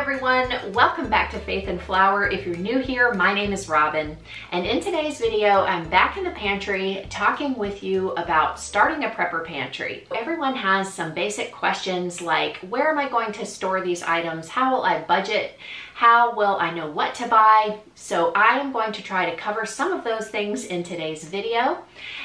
everyone, welcome back to Faith and Flour. If you're new here, my name is Robin, and in today's video I'm back in the pantry talking with you about starting a prepper pantry. Everyone has some basic questions like, where am I going to store these items? How will I budget? How will I know what to buy? So I am going to try to cover some of those things in today's video.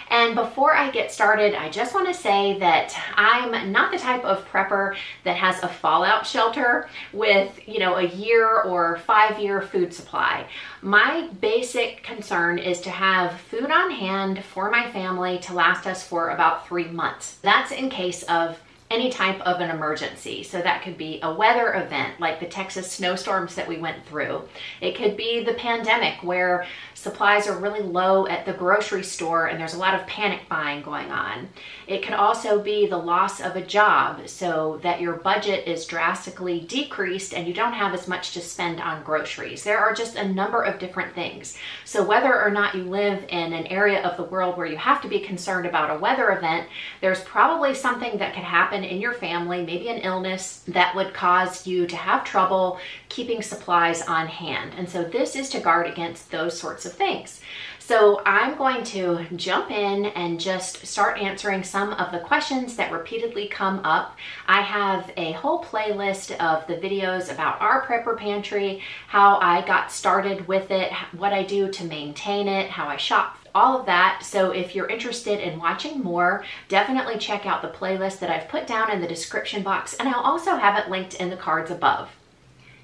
And before I get started, I just want to say that I'm not the type of prepper that has a fallout shelter with, a year or 5-year food supply. My basic concern is to have food on hand for my family to last us for about 3 months. That's in case of any type of an emergency. So that could be a weather event like the Texas snowstorms that we went through. It could be the pandemic where supplies are really low at the grocery store and there's a lot of panic buying going on. It could also be the loss of a job so that your budget is drastically decreased and you don't have as much to spend on groceries. There are just a number of different things. So whether or not you live in an area of the world where you have to be concerned about a weather event, there's probably something that could happen in your family, maybe an illness that would cause you to have trouble keeping supplies on hand. And so this is to guard against those sorts of things. So I'm going to jump in and just start answering some of the questions that repeatedly come up. I have a whole playlist of the videos about our prepper pantry, how I got started with it, what I do to maintain it, how I shop, all of that. So if you're interested in watching more, definitely check out the playlist that I've put down in the description box, and I'll also have it linked in the cards above.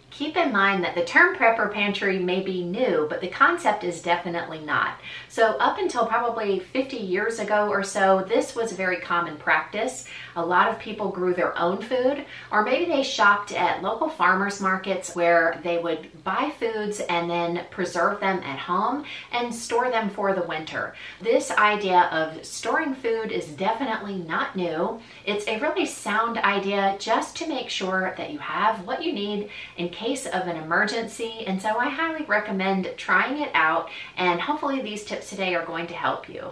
Keep in mind that the term prepper pantry may be new, but the concept is definitely not. So up until probably 50 years ago or so, this was a very common practice. A lot of people grew their own food, or maybe they shopped at local farmers markets where they would buy foods and then preserve them at home and store them for the winter. This idea of storing food is definitely not new. It's a really sound idea just to make sure that you have what you need in case of an emergency, and so I highly recommend trying it out, and hopefully these tips today are going to help you.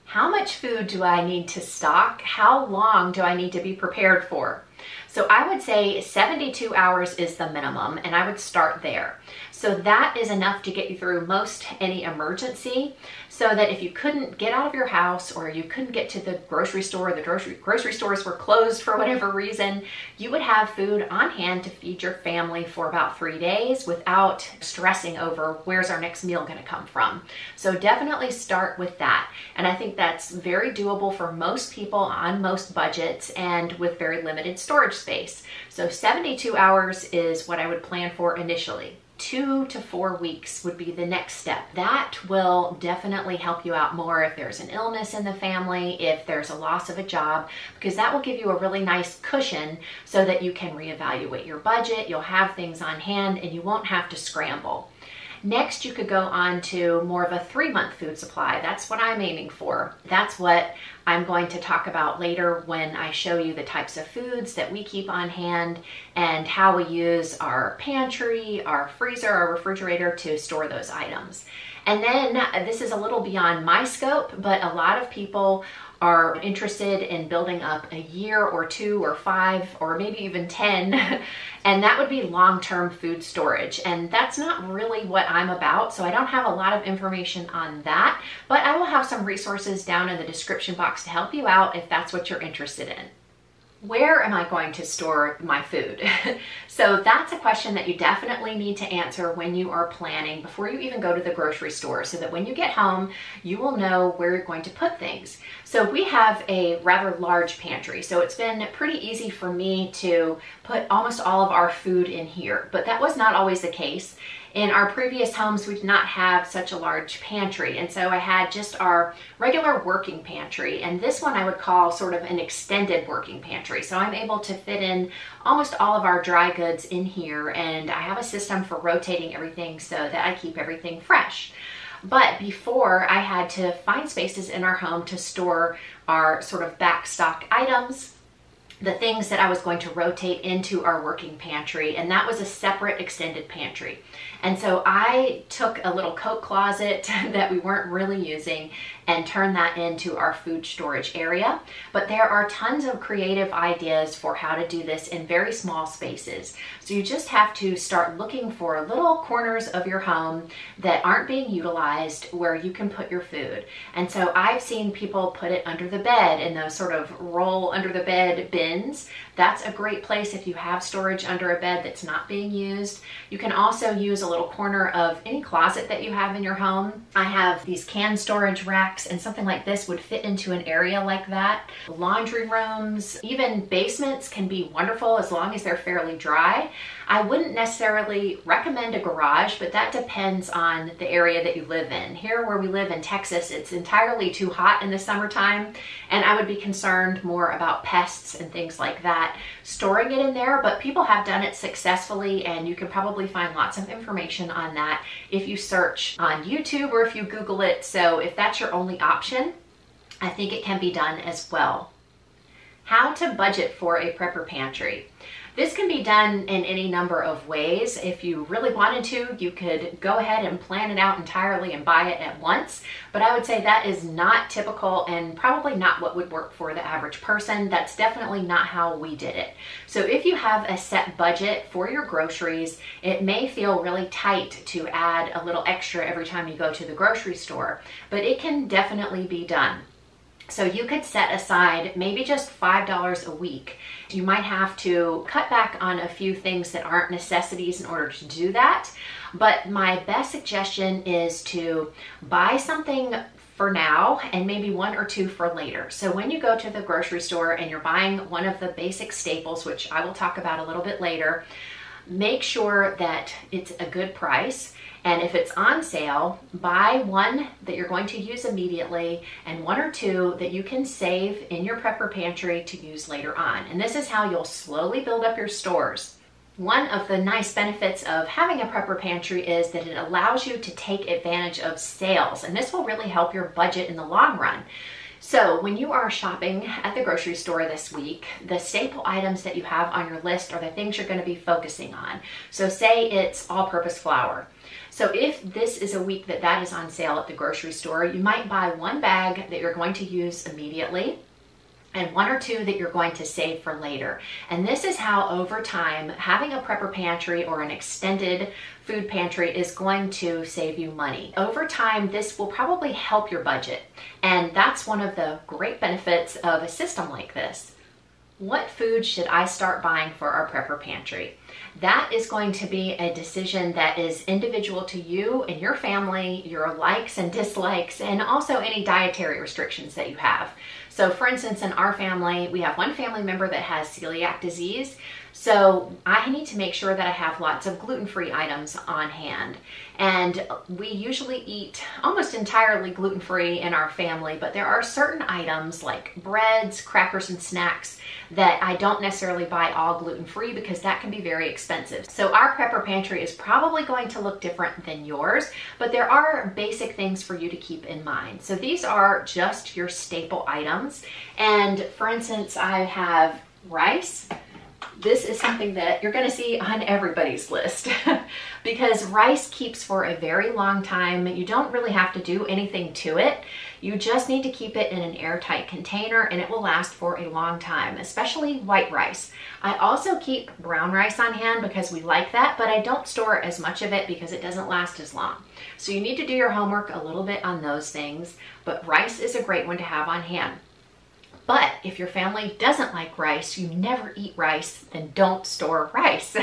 How much food do I need to stock? How long do I need to be prepared for? So I would say 72 hours is the minimum, and I would start there. So that is enough to get you through most any emergency, so that if you couldn't get out of your house or you couldn't get to the grocery store, the grocery stores were closed for whatever reason, you would have food on hand to feed your family for about 3 days without stressing over where's our next meal going to come from. So definitely start with that. And I think that's very doable for most people on most budgets and with very limited storage space. So 72 hours is what I would plan for initially. 2 to 4 weeks would be the next step. That will definitely help you out more if there's an illness in the family, if there's a loss of a job, because that will give you a really nice cushion so that you can reevaluate your budget, you'll have things on hand, and you won't have to scramble. Next, you could go on to more of a 3-month food supply. That's what I'm aiming for. That's what I'm going to talk about later when I show you the types of foods that we keep on hand and how we use our pantry, our freezer, our refrigerator to store those items. And then this is a little beyond my scope, but a lot of people are interested in building up a year or 2 or 5 or maybe even 10, and that would be long-term food storage. And that's not really what I'm about, so I don't have a lot of information on that, but I will have some resources down in the description box to help you out if that's what you're interested in. Where am I going to store my food? So that's a question that you definitely need to answer when you are planning before you even go to the grocery store, so that when you get home, you will know where you're going to put things. So we have a rather large pantry, so it's been pretty easy for me to put almost all of our food in here, but that was not always the case. In our previous homes, we did not have such a large pantry, and so I had just our regular working pantry, and this one I would call sort of an extended working pantry. So I'm able to fit in almost all of our dry goods in here, and I have a system for rotating everything so that I keep everything fresh. But before, I had to find spaces in our home to store our sort of back stock items, the things that I was going to rotate into our working pantry, and that was a separate extended pantry. And so I took a little coat closet that we weren't really using and turn that into our food storage area. But there are tons of creative ideas for how to do this in very small spaces. So you just have to start looking for little corners of your home that aren't being utilized where you can put your food. And so I've seen people put it under the bed in those sort of roll under the bed bins. That's a great place if you have storage under a bed that's not being used. You can also use a little corner of any closet that you have in your home. I have these can storage racks, and something like this would fit into an area like that. Laundry rooms, even basements can be wonderful as long as they're fairly dry. I wouldn't necessarily recommend a garage, but that depends on the area that you live in. Here where we live in Texas, it's entirely too hot in the summertime, and I would be concerned more about pests and things like that, storing it in there, but people have done it successfully, and you can probably find lots of information on that if you search on YouTube or if you Google it. So if that's your only option, I think it can be done as well. How to budget for a prepper pantry. This can be done in any number of ways. If you really wanted to, you could go ahead and plan it out entirely and buy it at once. But I would say that is not typical and probably not what would work for the average person. That's definitely not how we did it. So if you have a set budget for your groceries, it may feel really tight to add a little extra every time you go to the grocery store, but it can definitely be done. So you could set aside maybe just $5 a week. You might have to cut back on a few things that aren't necessities in order to do that. But my best suggestion is to buy something for now and maybe one or two for later. So when you go to the grocery store and you're buying one of the basic staples, which I will talk about a little bit later, make sure that it's a good price. And if it's on sale, buy one that you're going to use immediately and one or two that you can save in your prepper pantry to use later on. And this is how you'll slowly build up your stores. One of the nice benefits of having a prepper pantry is that it allows you to take advantage of sales, and this will really help your budget in the long run. So when you are shopping at the grocery store this week, the staple items that you have on your list are the things you're going to be focusing on. So say it's all-purpose flour. So if this is a week that that is on sale at the grocery store, you might buy one bag that you're going to use immediately and one or two that you're going to save for later. And this is how over time, having a prepper pantry or an extended food pantry is going to save you money. Over time, this will probably help your budget. And that's one of the great benefits of a system like this. What food should I start buying for our prepper pantry? That is going to be a decision that is individual to you and your family, your likes and dislikes, and also any dietary restrictions that you have. So for instance, in our family, we have one family member that has celiac disease. So I need to make sure that I have lots of gluten-free items on hand. And we usually eat almost entirely gluten-free in our family, but there are certain items like breads, crackers, and snacks that I don't necessarily buy all gluten-free because that can be very expensive. So our prepper pantry is probably going to look different than yours, but there are basic things for you to keep in mind. So these are just your staple items. And for instance, I have rice. This is something that you're going to see on everybody's list because rice keeps for a very long time. You don't really have to do anything to it. You just need to keep it in an airtight container and it will last for a long time, especially white rice. I also keep brown rice on hand because we like that, but I don't store as much of it because it doesn't last as long. So you need to do your homework a little bit on those things, but rice is a great one to have on hand. But if your family doesn't like rice, you never eat rice, then don't store rice.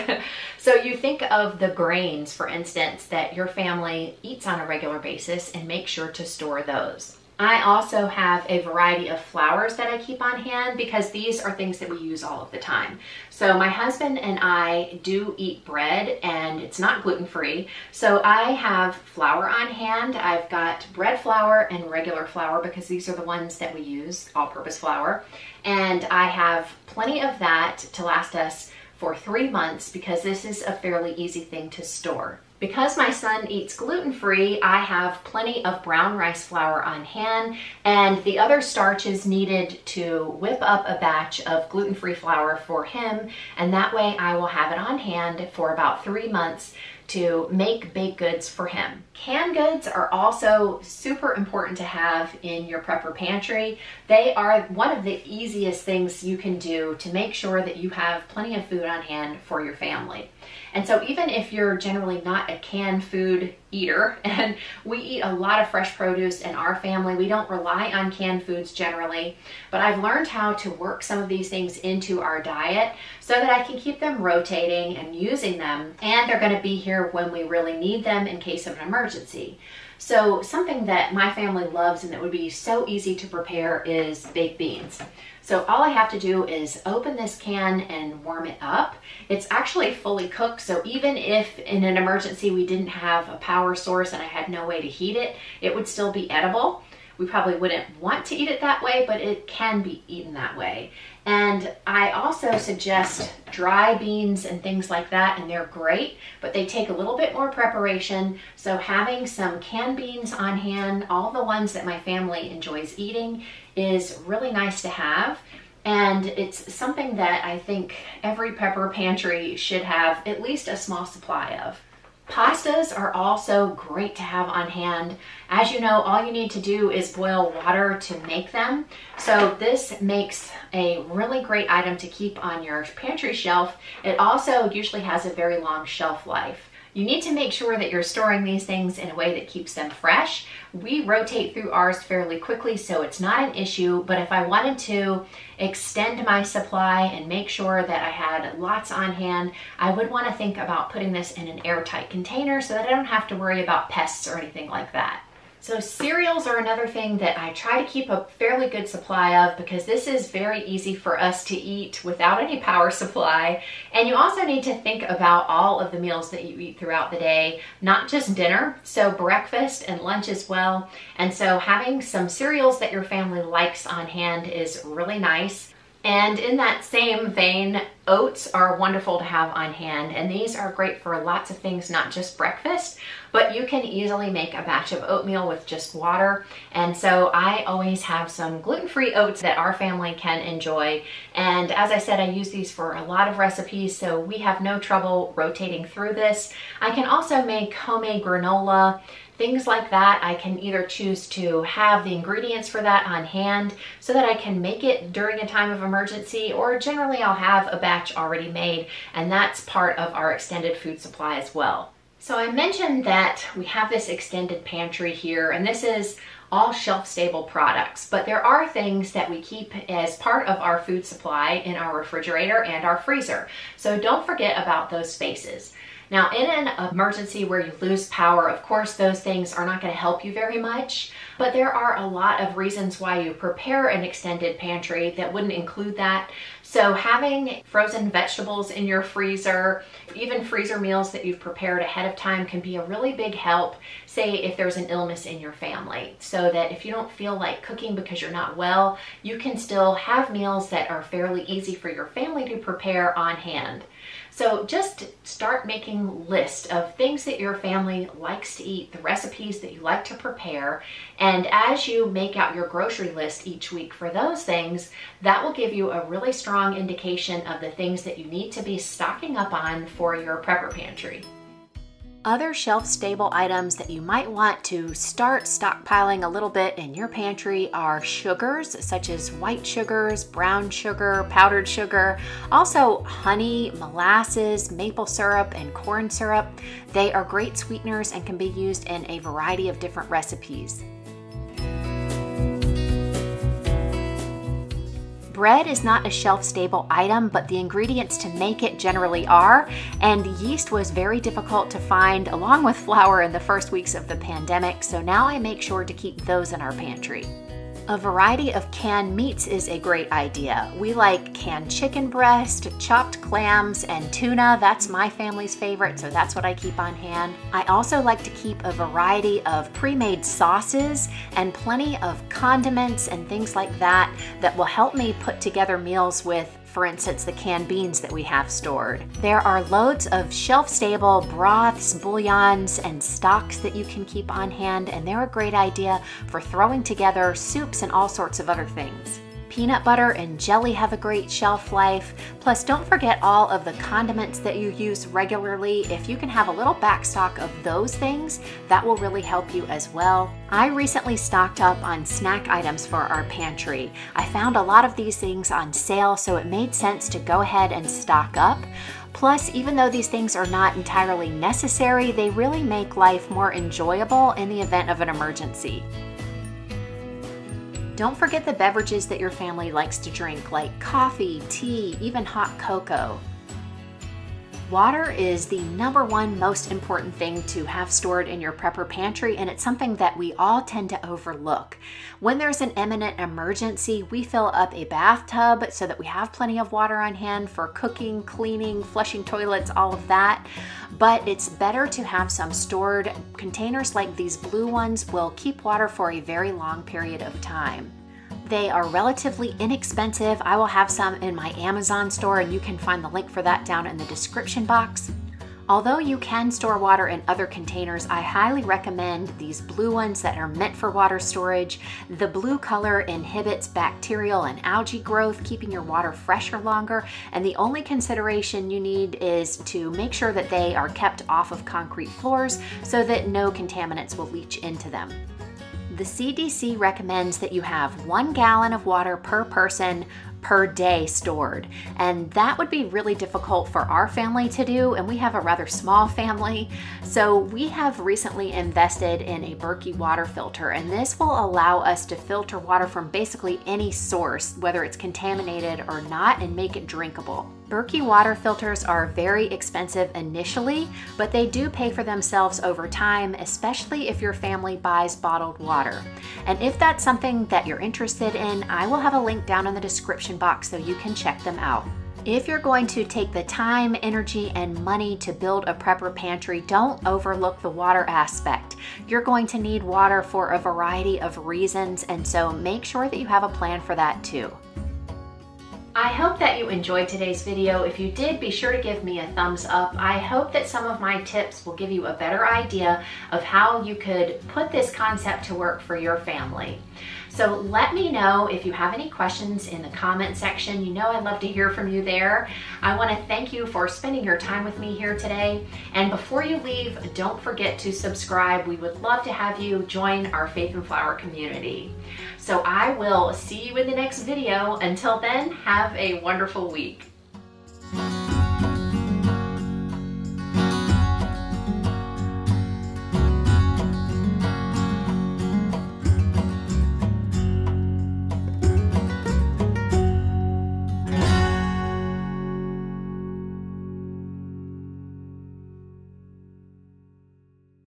So you think of the grains, for instance, that your family eats on a regular basis and make sure to store those. I also have a variety of flours that I keep on hand because these are things that we use all of the time. So my husband and I do eat bread and it's not gluten-free. So I have flour on hand. I've got bread flour and regular flour because these are the ones that we use, all-purpose flour. And I have plenty of that to last us for 3 months because this is a fairly easy thing to store. Because my son eats gluten-free, I have plenty of brown rice flour on hand, and the other starches needed to whip up a batch of gluten-free flour for him, and that way I will have it on hand for about 3 months to make baked goods for him. Canned goods are also super important to have in your prepper pantry. They are one of the easiest things you can do to make sure that you have plenty of food on hand for your family. And so even if you're generally not a canned food eater, and we eat a lot of fresh produce in our family, we don't rely on canned foods generally, but I've learned how to work some of these things into our diet so that I can keep them rotating and using them, and they're going to be here when we really need them in case of an emergency. So something that my family loves and that would be so easy to prepare is baked beans. So all I have to do is open this can and warm it up. It's actually fully cooked, so even if in an emergency we didn't have a power source and I had no way to heat it, it would still be edible. We probably wouldn't want to eat it that way, but it can be eaten that way. And I also suggest dry beans and things like that, and they're great, but they take a little bit more preparation. So having some canned beans on hand, all the ones that my family enjoys eating, is really nice to have. And it's something that I think every prepper pantry should have at least a small supply of. Pastas are also great to have on hand. As you know, all you need to do is boil water to make them. So this makes a really great item to keep on your pantry shelf. It also usually has a very long shelf life. You need to make sure that you're storing these things in a way that keeps them fresh. We rotate through ours fairly quickly, so it's not an issue, but if I wanted to extend my supply and make sure that I had lots on hand, I would want to think about putting this in an airtight container so that I don't have to worry about pests or anything like that. So cereals are another thing that I try to keep a fairly good supply of because this is very easy for us to eat without any power supply. And you also need to think about all of the meals that you eat throughout the day, not just dinner, so breakfast and lunch as well. And so having some cereals that your family likes on hand is really nice. And in that same vein, oats are wonderful to have on hand, and these are great for lots of things, not just breakfast, but you can easily make a batch of oatmeal with just water. And so I always have some gluten-free oats that our family can enjoy. And as I said, I use these for a lot of recipes, so we have no trouble rotating through this. I can also make homemade granola, things like that. I can either choose to have the ingredients for that on hand so that I can make it during a time of emergency, or generally I'll have a batch already made, and that's part of our extended food supply as well. So I mentioned that we have this extended pantry here, and this is all shelf-stable products, but there are things that we keep as part of our food supply in our refrigerator and our freezer. So don't forget about those spaces. Now, in an emergency where you lose power, of course, those things are not going to help you very much, but there are a lot of reasons why you prepare an extended pantry that wouldn't include that. So having frozen vegetables in your freezer, even freezer meals that you've prepared ahead of time, can be a really big help, say if there's an illness in your family, so that if you don't feel like cooking because you're not well, you can still have meals that are fairly easy for your family to prepare on hand. So just start making a list of things that your family likes to eat, the recipes that you like to prepare, and as you make out your grocery list each week for those things, that will give you a really strong indication of the things that you need to be stocking up on for your prepper pantry. Other shelf-stable items that you might want to start stockpiling a little bit in your pantry are sugars, such as white sugars, brown sugar, powdered sugar, also honey, molasses, maple syrup, and corn syrup. They are great sweeteners and can be used in a variety of different recipes. Bread is not a shelf-stable item, but the ingredients to make it generally are, and yeast was very difficult to find along with flour in the first weeks of the pandemic, so now I make sure to keep those in our pantry. A variety of canned meats is a great idea. We like canned chicken breast, chopped clams, and tuna. That's my family's favorite, so that's what I keep on hand. I also like to keep a variety of pre-made sauces and plenty of condiments and things like that that will help me put together meals with, for instance, the canned beans that we have stored. There are loads of shelf-stable broths, bouillons, and stocks that you can keep on hand, and they're a great idea for throwing together soups and all sorts of other things. Peanut butter and jelly have a great shelf life. Plus, don't forget all of the condiments that you use regularly. If you can have a little back stock of those things, that will really help you as well. I recently stocked up on snack items for our pantry. I found a lot of these things on sale, so it made sense to go ahead and stock up. Plus, even though these things are not entirely necessary, they really make life more enjoyable in the event of an emergency. Don't forget the beverages that your family likes to drink, like coffee, tea, even hot cocoa. Water is the #1 most important thing to have stored in your prepper pantry, and it's something that we all tend to overlook. When there's an imminent emergency, we fill up a bathtub so that we have plenty of water on hand for cooking, cleaning, flushing toilets, all of that. But it's better to have some stored. Containers like these blue ones will keep water for a very long period of time. They are relatively inexpensive. I will have some in my Amazon store, and you can find the link for that down in the description box. Although you can store water in other containers, I highly recommend these blue ones that are meant for water storage. The blue color inhibits bacterial and algae growth, keeping your water fresher longer, and the only consideration you need is to make sure that they are kept off of concrete floors so that no contaminants will leach into them. The CDC recommends that you have 1 gallon of water per person per day stored, and that would be really difficult for our family to do, and we have a rather small family. So we have recently invested in a Berkey water filter, and this will allow us to filter water from basically any source, whether it's contaminated or not, and make it drinkable. Berkey water filters are very expensive initially, but they do pay for themselves over time, especially if your family buys bottled water. And if that's something that you're interested in, I will have a link down in the description box so you can check them out. If you're going to take the time, energy, and money to build a prepper pantry, don't overlook the water aspect. You're going to need water for a variety of reasons, and so make sure that you have a plan for that too. I hope that you enjoyed today's video. If you did, be sure to give me a thumbs up. I hope that some of my tips will give you a better idea of how you could put this concept to work for your family. So let me know if you have any questions in the comment section. You know I'd love to hear from you there. I want to thank you for spending your time with me here today. And before you leave, don't forget to subscribe. We would love to have you join our Faith and Flour community. So I will see you in the next video. Until then, have a wonderful week.